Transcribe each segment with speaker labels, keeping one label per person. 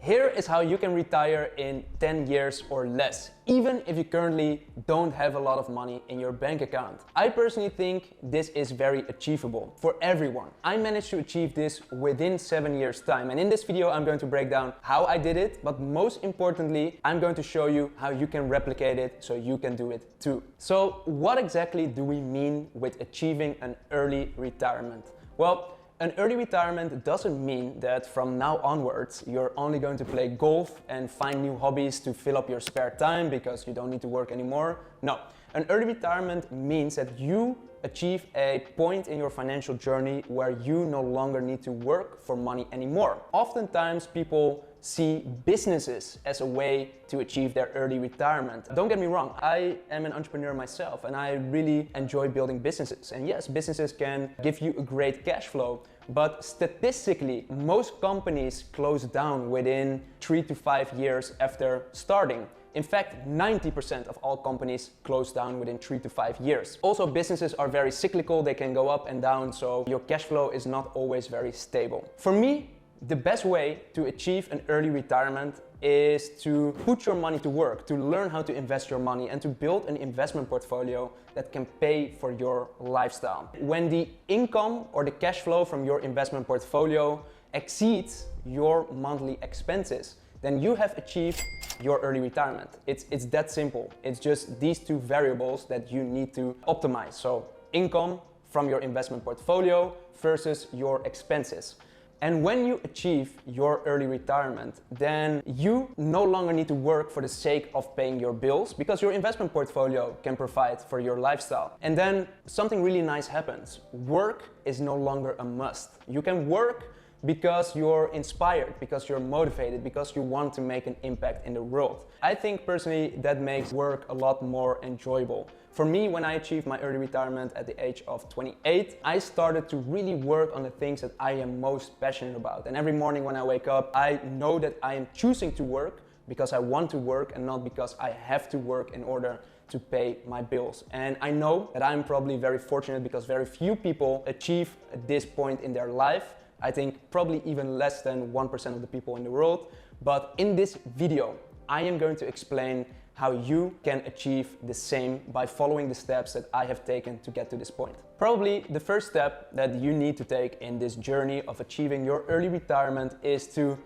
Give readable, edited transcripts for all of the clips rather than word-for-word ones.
Speaker 1: Here is how you can retire in 10 years or less, even if you currently don't have a lot of money in your bank account. I personally think this is very achievable for everyone. I managed to achieve this within 7 years time, and in this video I'm going to break down how I did it, but most importantly I'm going to show you how you can replicate it so you can do it too. So what exactly do we mean with achieving an early retirement? Well, an early retirement doesn't mean that from now onwards you're only going to play golf and find new hobbies to fill up your spare time because you don't need to work anymore. No, an early retirement means that you achieve a point in your financial journey where you no longer need to work for money anymore. Oftentimes people see businesses as a way to achieve their early retirement. Don't get me wrong, I am an entrepreneur myself and I really enjoy building businesses. And yes, businesses can give you a great cash flow, but statistically, most companies close down within 3 to 5 years after starting. In fact, 90% of all companies close down within 3 to 5 years. Also, businesses are very cyclical, they can go up and down, so your cash flow is not always very stable. For me, the best way to achieve an early retirement is to put your money to work, to learn how to invest your money and to build an investment portfolio that can pay for your lifestyle. When the income or the cash flow from your investment portfolio exceeds your monthly expenses, then you have achieved your early retirement. It's that simple. It's just these two variables that you need to optimize. So income from your investment portfolio versus your expenses. And when you achieve your early retirement, then you no longer need to work for the sake of paying your bills because your investment portfolio can provide for your lifestyle. And then something really nice happens. Work is no longer a must. You can work because you're inspired, because you're motivated, because you want to make an impact in the world. I think personally that makes work a lot more enjoyable. For me, when I achieved my early retirement at the age of 28, I started to really work on the things that I am most passionate about. And every morning when I wake up, I know that I am choosing to work because I want to work and not because I have to work in order to pay my bills. And I know that I'm probably very fortunate because very few people achieve this point in their life. I think probably even less than 1% of the people in the world. But in this video, I am going to explain how you can achieve the same by following the steps that I have taken to get to this point. Probably the first step that you need to take in this journey of achieving your early retirement is to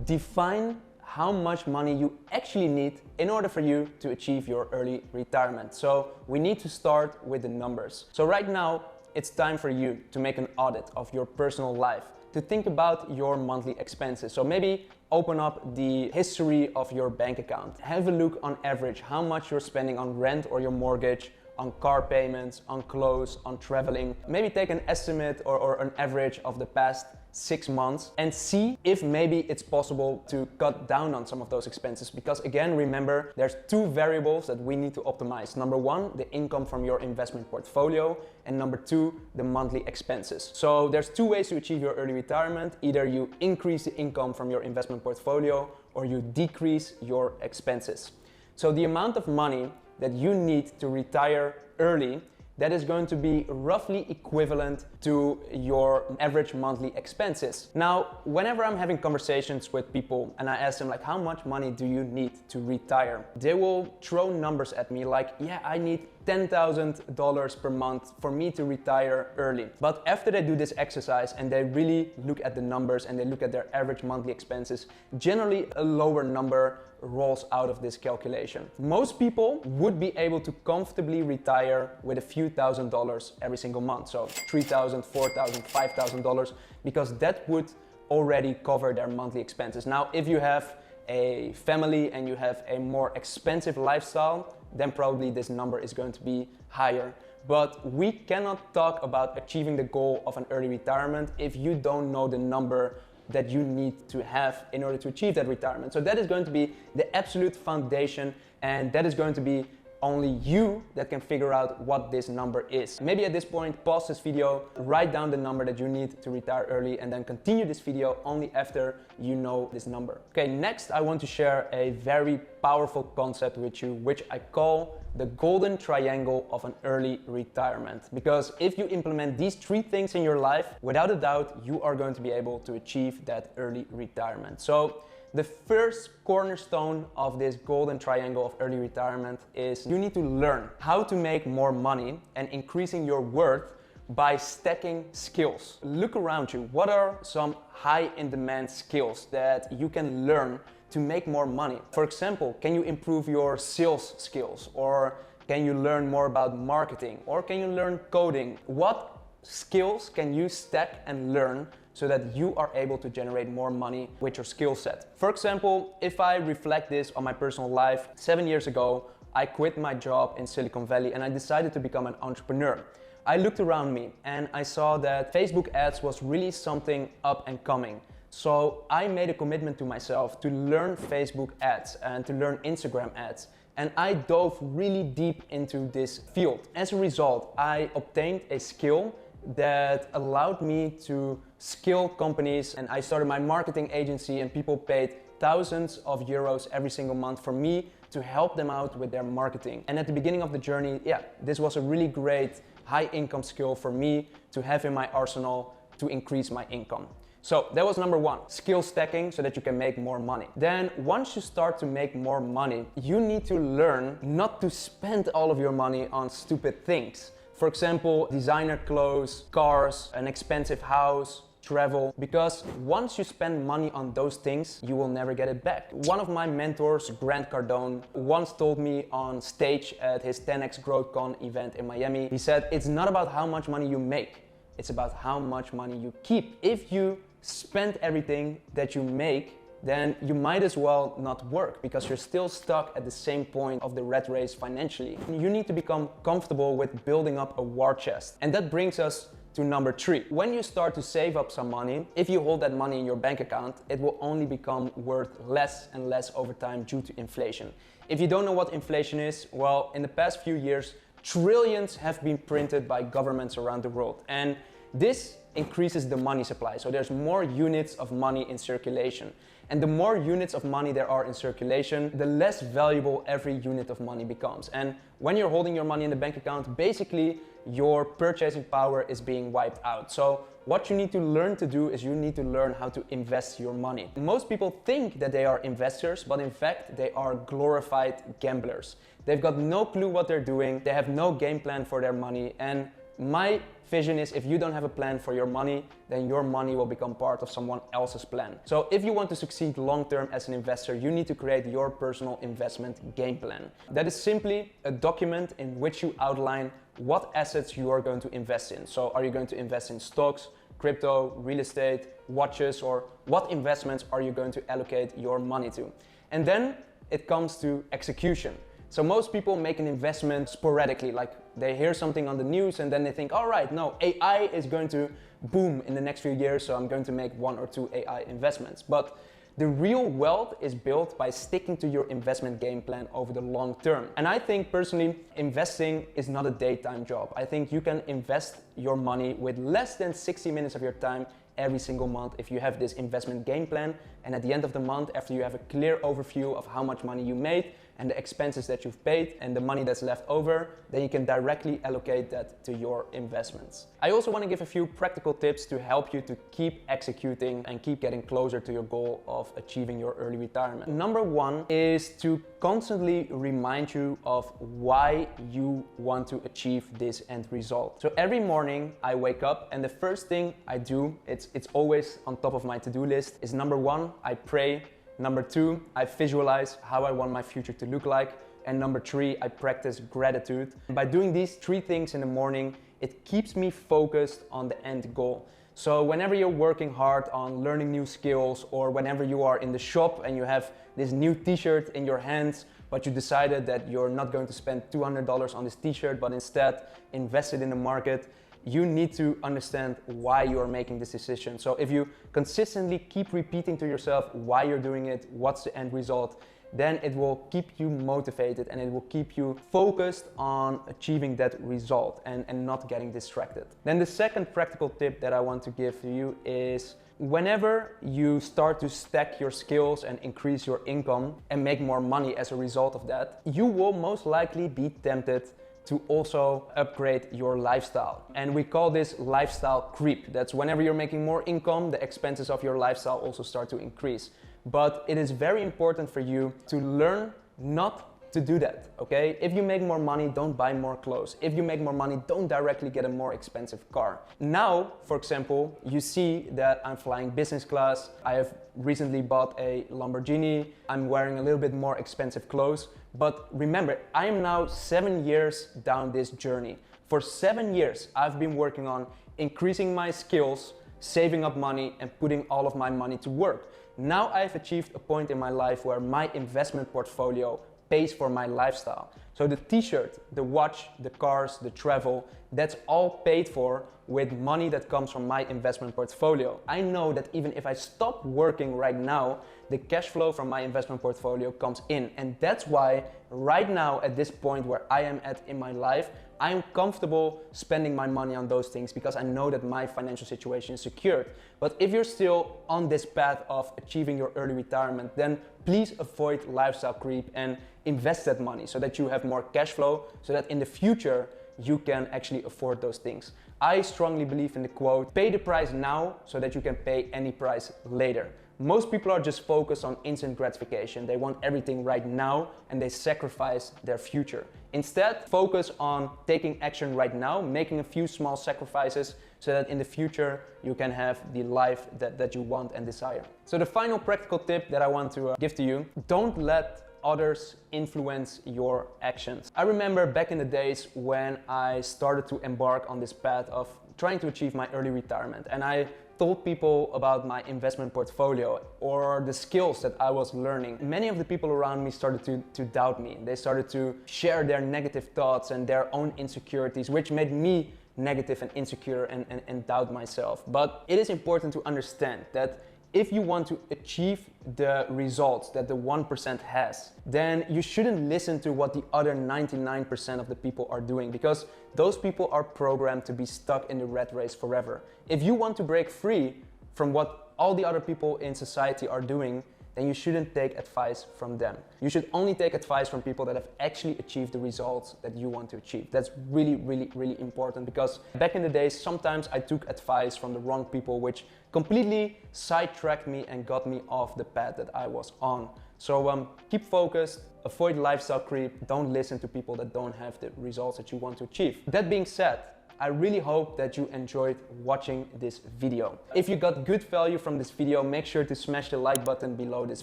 Speaker 1: define how much money you actually need in order for you to achieve your early retirement. So we need to start with the numbers. So right now, it's time for you to make an audit of your personal life, to think about your monthly expenses. So maybe open up the history of your bank account. Have a look on average how much you're spending on rent or your mortgage, on car payments, on clothes, on traveling. Maybe take an estimate or an average of the past 6 months and see if maybe it's possible to cut down on some of those expenses. Because again, remember, there's two variables that we need to optimize. Number one, the income from your investment portfolio, and number two, the monthly expenses. So there's two ways to achieve your early retirement. Either you increase the income from your investment portfolio or you decrease your expenses. So the amount of money that you need to retire early, that is going to be roughly equivalent to your average monthly expenses. Now, whenever I'm having conversations with people and I ask them like, how much money do you need to retire? They will throw numbers at me like, yeah, I need $10,000 per month for me to retire early. But after they do this exercise and they really look at the numbers and they look at their average monthly expenses, generally a lower number rolls out of this calculation. Most people would be able to comfortably retire with a few $1,000s every single month. So $3,000, $4,000, $5,000, because that would already cover their monthly expenses. Now, if you have a family and you have a more expensive lifestyle, then probably this number is going to be higher. But we cannot talk about achieving the goal of an early retirement if you don't know the number that you need to have in order to achieve that retirement. So that is going to be the absolute foundation, and that is going to be only you that can figure out what this number is. Maybe at this point, pause this video, write down the number that you need to retire early, and then continue this video only after you know this number. Okay, next I want to share a very powerful concept with you, which I call the golden triangle of an early retirement. Because if you implement these three things in your life, without a doubt, you are going to be able to achieve that early retirement. So The first cornerstone of this golden triangle of early retirement is you need to learn how to make more money and increasing your worth by stacking skills. Look around you. What are some high in demand skills that you can learn to make more money? For example, can you improve your sales skills? Or can you learn more about marketing? Or can you learn coding? What skills can you stack and learn so that you are able to generate more money with your skill set? For example, if I reflect this on my personal life, 7 years ago, I quit my job in Silicon Valley and I decided to become an entrepreneur. I looked around me and I saw that Facebook ads was really something up and coming. So I made a commitment to myself to learn Facebook ads and to learn Instagram ads. And I dove really deep into this field. As a result, I obtained a skill that allowed me to scale companies, and I started my marketing agency and people paid thousands of euros every single month for me to help them out with their marketing. And at the beginning of the journey, this was a really great high income skill for me to have in my arsenal to increase my income. So that was number one, skill stacking so that you can make more money. Then once you start to make more money, you need to learn not to spend all of your money on stupid things. For example, designer clothes, cars, an expensive house, travel, because once you spend money on those things, you will never get it back. One of my mentors, Grant Cardone, once told me on stage at his 10x Growth Con event in Miami, he said, it's not about how much money you make, it's about how much money you keep. If you spend everything that you make, then you might as well not work because you're still stuck at the same point of the rat race financially. You need to become comfortable with building up a war chest. And that brings us to number 3. When you start to save up some money, if you hold that money in your bank account, it will only become worth less and less over time due to inflation. If you don't know what inflation is, well, in the past few years, trillions have been printed by governments around the world. And this increases the money supply. So there's more units of money in circulation. And the more units of money there are in circulation, the less valuable every unit of money becomes. And when you're holding your money in the bank account, basically your purchasing power is being wiped out. So what you need to learn to do is you need to learn how to invest your money. Most people think that they are investors, but in fact, they are glorified gamblers. They've got no clue what they're doing. They have no game plan for their money. And my vision is if you don't have a plan for your money, then your money will become part of someone else's plan. So if you want to succeed long-term as an investor, you need to create your personal investment game plan. That is simply a document in which you outline what assets you are going to invest in. So are you going to invest in stocks, crypto, real estate, watches, or what investments are you going to allocate your money to? And then it comes to execution. So most people make an investment sporadically, like they hear something on the news and then they think, all right, no, AI is going to boom in the next few years, so I'm going to make 1 or 2 AI investments. But the real wealth is built by sticking to your investment game plan over the long term. And I think personally, investing is not a daytime job. I think you can invest your money with less than 60 minutes of your time every single month if you have this investment game plan. And at the end of the month, after you have a clear overview of how much money you made and the expenses that you've paid and the money that's left over, then you can directly allocate that to your investments. I also want to give a few practical tips to help you to keep executing and keep getting closer to your goal of achieving your early retirement. Number 1 is to constantly remind you of why you want to achieve this end result. So every morning I wake up and the first thing I do, it's always on top of my to-do list, is number 1, I pray. Number 2, I visualize how I want my future to look like. And number 3, I practice gratitude. And by doing these 3 things in the morning, it keeps me focused on the end goal. So whenever you're working hard on learning new skills, or whenever you are in the shop and you have this new t-shirt in your hands, but you decided that you're not going to spend $200 on this t-shirt, but instead invest it in the market, you need to understand why you are making this decision. So if you consistently keep repeating to yourself why you're doing it, what's the end result, then it will keep you motivated and it will keep you focused on achieving that result and not getting distracted. Then the second practical tip that I want to give to you is whenever you start to stack your skills and increase your income and make more money as a result of that, you will most likely be tempted to also upgrade your lifestyle. And we call this lifestyle creep. That's whenever you're making more income, the expenses of your lifestyle also start to increase. but it is very important for you to learn not to do that, okay? If you make more money, don't buy more clothes. If you make more money, don't directly get a more expensive car. Now, for example, you see that I'm flying business class. I have recently bought a Lamborghini. I'm wearing a little bit more expensive clothes. But remember, I am now 7 years down this journey. For 7 years, I've been working on increasing my skills, saving up money, and putting all of my money to work. Now I've achieved a point in my life where my investment portfolio pays for my lifestyle. So the t-shirt, the watch, the cars, the travel, that's all paid for with money that comes from my investment portfolio. I know that even if I stop working right now, the cash flow from my investment portfolio comes in. And that's why right now at this point where I am at in my life, I am comfortable spending my money on those things because I know that my financial situation is secured. But if you're still on this path of achieving your early retirement, then please avoid lifestyle creep and invest that money so that you have more cash flow, so that in the future you can actually afford those things. I strongly believe in the quote, pay the price now so that you can pay any price later. Most people are just focused on instant gratification. They want everything right now and they sacrifice their future. Instead, focus on taking action right now, making a few small sacrifices so that in the future you can have the life that you want and desire. So the final practical tip that I want to give to you, don't let others influence your actions. I remember back in the days when I started to embark on this path of trying to achieve my early retirement, and I told people about my investment portfolio or the skills that I was learning. Many of the people around me started to doubt me. They started to share their negative thoughts and their own insecurities, which made me negative and insecure and doubt myself. But it is important to understand that if you want to achieve the results that the 1% has, then you shouldn't listen to what the other 99% of the people are doing, because those people are programmed to be stuck in the rat race forever. If you want to break free from what all the other people in society are doing, then you shouldn't take advice from them. You should only take advice from people that have actually achieved the results that you want to achieve. That's really, really, really important, because back in the days, sometimes I took advice from the wrong people, which completely sidetracked me and got me off the path that I was on. So keep focused, avoid lifestyle creep, don't listen to people that don't have the results that you want to achieve. That being said, I really hope that you enjoyed watching this video. If you got good value from this video, make sure to smash the like button below this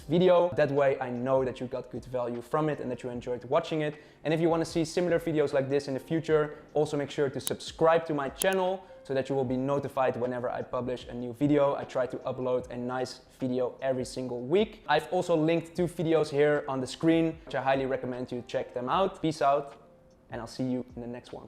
Speaker 1: video. That way I know that you got good value from it and that you enjoyed watching it. And if you want to see similar videos like this in the future, also make sure to subscribe to my channel so that you will be notified whenever I publish a new video. I try to upload a nice video every single week. I've also linked 2 videos here on the screen, which I highly recommend you check them out. Peace out, and I'll see you in the next one.